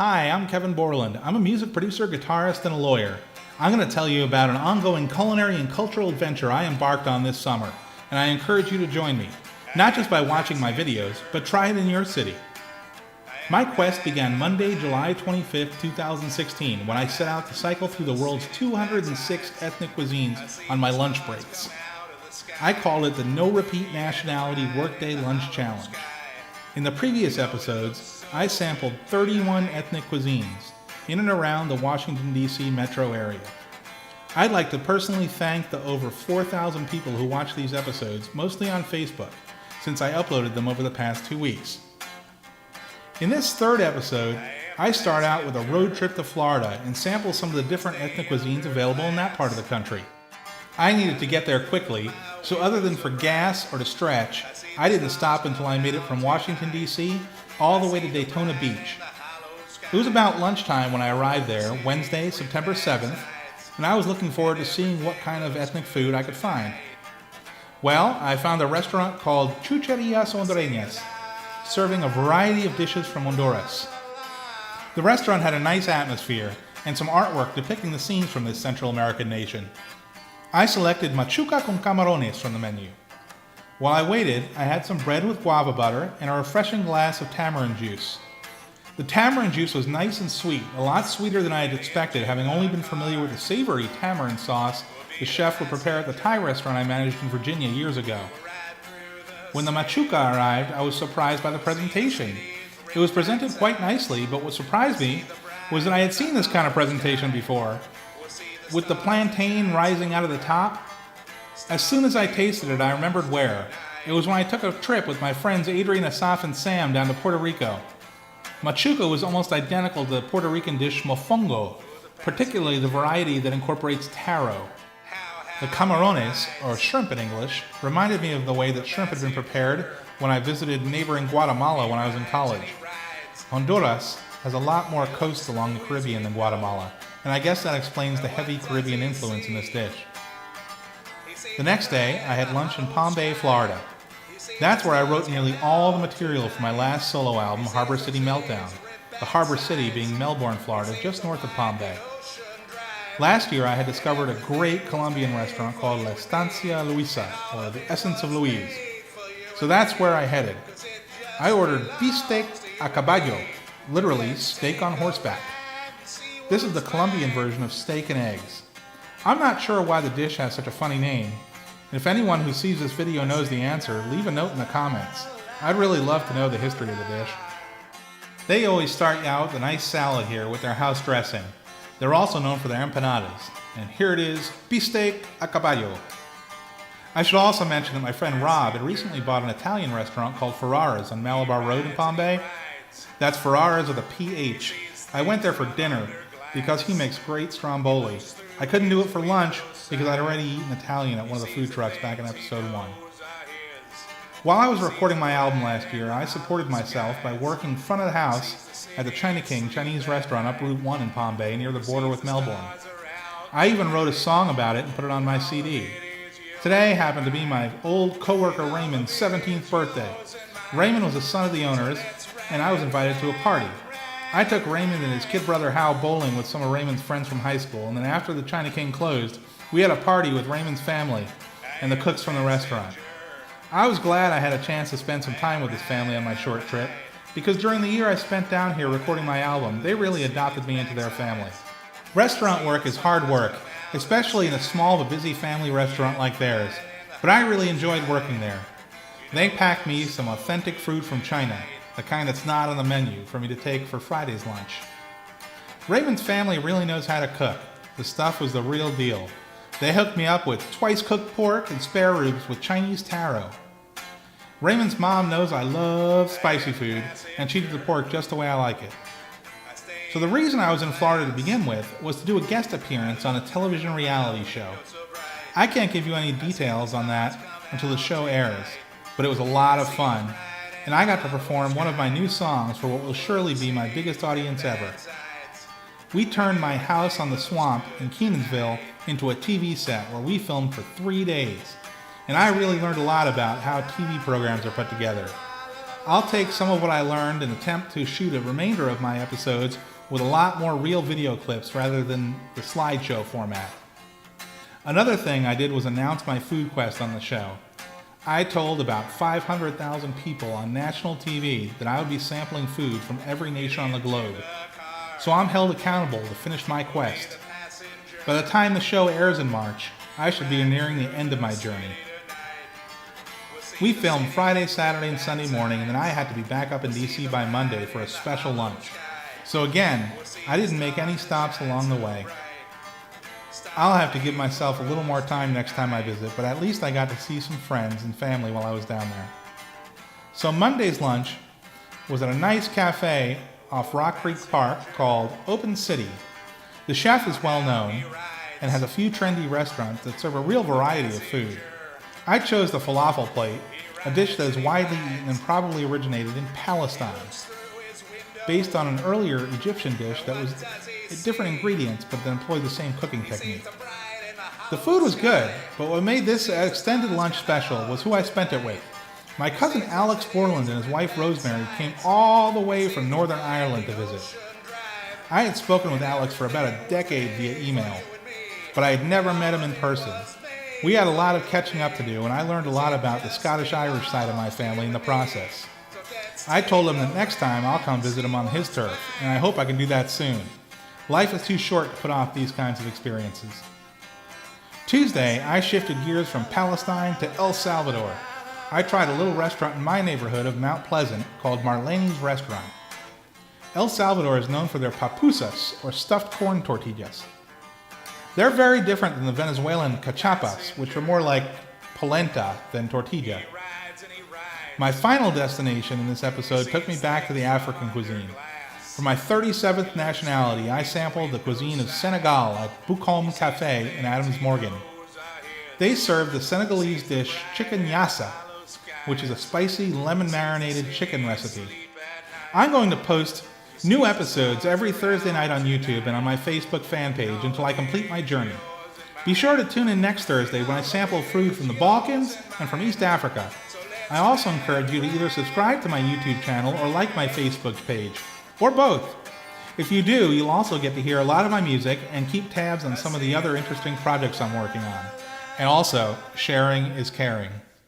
Hi, I'm Kevin Borland. I'm a music producer, guitarist, and a lawyer. I'm going to tell you about an ongoing culinary and cultural adventure I embarked on this summer, and I encourage you to join me, not just by watching my videos, but try it in your city. My quest began Monday, July 25th, 2016, when I set out to cycle through the world's 206 ethnic cuisines on my lunch breaks. I called it the No Repeat Nationality Workday Lunch Challenge. In the previous episodes, I sampled 31 ethnic cuisines in and around the Washington, D.C. metro area. I'd like to personally thank the over 4,000 people who watched these episodes, mostly on Facebook, since I uploaded them over the past 2 weeks. In this third episode, I start out with a road trip to Florida and sample some of the different ethnic cuisines available in that part of the country. I needed to get there quickly, so other than for gas or to stretch, I didn't stop until I made it from Washington, D.C. all the way to Daytona Beach. It was about lunchtime when I arrived there, Wednesday, September 7th, and I was looking forward to seeing what kind of ethnic food I could find. Well, I found a restaurant called Chucherías Hondureñas, serving a variety of dishes from Honduras. The restaurant had a nice atmosphere and some artwork depicting the scenes from this Central American nation. I selected machuca con camarones from the menu. While I waited, I had some bread with guava butter and a refreshing glass of tamarind juice. The tamarind juice was nice and sweet, a lot sweeter than I had expected, having only been familiar with the savory tamarind sauce the chef would prepare at the Thai restaurant I managed in Virginia years ago. When the machuca arrived, I was surprised by the presentation. It was presented quite nicely, but what surprised me was that I had seen this kind of presentation before, with the plantain rising out of the top. As soon as I tasted it, I remembered where. It was when I took a trip with my friends Adrian, Asaf, and Sam down to Puerto Rico. Machuca was almost identical to the Puerto Rican dish mofongo, particularly the variety that incorporates taro. The camarones, or shrimp in English, reminded me of the way that shrimp had been prepared when I visited neighboring Guatemala when I was in college. Honduras has a lot more coast along the Caribbean than Guatemala, and I guess that explains the heavy Caribbean influence in this dish. The next day, I had lunch in Palm Bay, Florida. That's where I wrote nearly all the material for my last solo album, Harbor City Meltdown, the Harbor City being Melbourne, Florida, just north of Palm Bay. Last year, I had discovered a great Colombian restaurant called La Estancia Luisa, or the Essence of Louise. So that's where I headed. I ordered bistec a caballo, literally steak on horseback. This is the Colombian version of steak and eggs. I'm not sure why the dish has such a funny name, and if anyone who sees this video knows the answer, leave a note in the comments. I'd really love to know the history of the dish. They always start you out with a nice salad here with their house dressing. They're also known for their empanadas, and here it is, bistec a caballo. I should also mention that my friend Rob had recently bought an Italian restaurant called Ferrara's on Malabar Road in Palm Bay. That's Ferrara's with a PH. I went there for dinner because he makes great stromboli. I couldn't do it for lunch because I'd already eaten Italian at one of the food trucks back in episode 1. While I was recording my album last year, I supported myself by working front of the house at the China King Chinese restaurant up Route 1 in Palm Bay near the border with Melbourne. I even wrote a song about it and put it on my CD. Today happened to be my old coworker Raymond's 17th birthday. Raymond was the son of the owners, and I was invited to a party. I took Raymond and his kid brother Hal bowling with some of Raymond's friends from high school, and then after the China King closed, we had a party with Raymond's family and the cooks from the restaurant. I was glad I had a chance to spend some time with his family on my short trip, because during the year I spent down here recording my album, they really adopted me into their family. Restaurant work is hard work, especially in a small but busy family restaurant like theirs, but I really enjoyed working there. They packed me some authentic food from China, the kind that's not on the menu, for me to take for Friday's lunch. Raymond's family really knows how to cook. The stuff was the real deal. They hooked me up with twice-cooked pork and spare ribs with Chinese taro. Raymond's mom knows I love spicy food, and she did the pork just the way I like it. So the reason I was in Florida to begin with was to do a guest appearance on a television reality show. I can't give you any details on that until the show airs, but it was a lot of fun, and I got to perform one of my new songs for what will surely be my biggest audience ever. We turned my house on the swamp in Kenansville into a TV set where we filmed for 3 days, and I really learned a lot about how TV programs are put together. I'll take some of what I learned and attempt to shoot a remainder of my episodes with a lot more real video clips rather than the slideshow format. Another thing I did was announce my food quest on the show. I told about 500,000 people on national TV that I would be sampling food from every nation on the globe. So I'm held accountable to finish my quest. By the time the show airs in March, I should be nearing the end of my journey. We filmed Friday, Saturday, and Sunday morning, and then I had to be back up in DC by Monday for a special lunch. So again, I didn't make any stops along the way. I'll have to give myself a little more time next time I visit, but at least I got to see some friends and family while I was down there. So Monday's lunch was at a nice cafe off Rock Creek Park called Open City. The chef is well known and has a few trendy restaurants that serve a real variety of food. I chose the falafel plate, a dish that is widely eaten and probably originated in Palestine, based on an earlier Egyptian dish that was different ingredients but that employed the same cooking technique. The food was good, but what made this extended lunch special was who I spent it with. My cousin Alex Boreland and his wife Rosemary came all the way from Northern Ireland to visit. I had spoken with Alex for about a decade via email, but I had never met him in person. We had a lot of catching up to do, and I learned a lot about the Scottish-Irish side of my family in the process. I told him that next time I'll come visit him on his turf, and I hope I can do that soon. Life is too short to put off these kinds of experiences. Tuesday, I shifted gears from Palestine to El Salvador. I tried a little restaurant in my neighborhood of Mount Pleasant called Marlene's Restaurant. El Salvador is known for their pupusas, or stuffed corn tortillas. They're very different than the Venezuelan cachapas, which are more like polenta than tortilla. My final destination in this episode took me back to the African cuisine. For my 37th nationality, I sampled the cuisine of Senegal at Bukom Cafe in Adams Morgan. They serve the Senegalese dish chicken yassa, which is a spicy lemon-marinated chicken recipe. I'm going to post new episodes every Thursday night on YouTube and on my Facebook fan page until I complete my journey. Be sure to tune in next Thursday when I sample food from the Balkans and from East Africa. I also encourage you to either subscribe to my YouTube channel or like my Facebook page, or both. If you do, you'll also get to hear a lot of my music and keep tabs on some of the other interesting projects I'm working on. And also, sharing is caring.